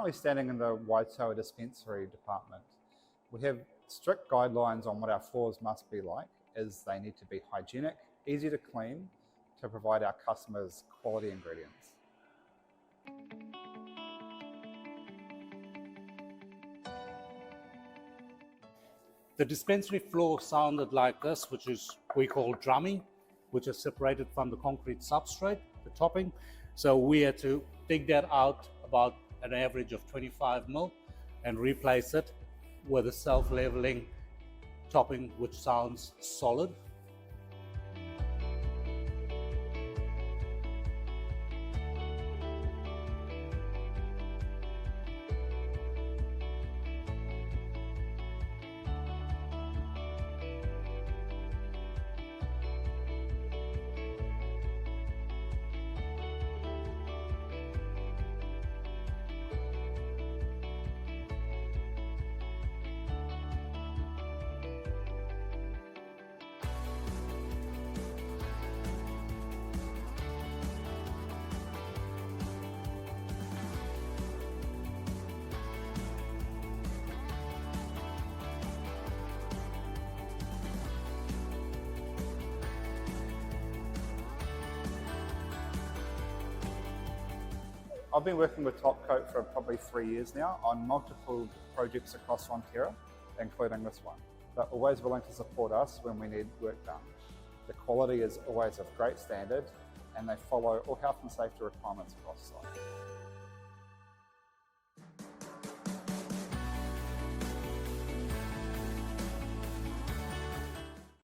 currently standing in the Waitoa Dispensary department. We have strict guidelines on what our floors must be like, as they need to be hygienic, easy to clean, to provide our customers quality ingredients. The dispensary floor sounded like this, which is we call drummy, which is separated from the concrete substrate, the topping. So we had to dig that out about an average of 25 mil and replace it with a self-leveling topping, which sounds solid. I've been working with Topcoat for probably 3 years now on multiple projects across Fonterra, including this one. They're always willing to support us when we need work done. The quality is always of great standard, and they follow all health and safety requirements across site.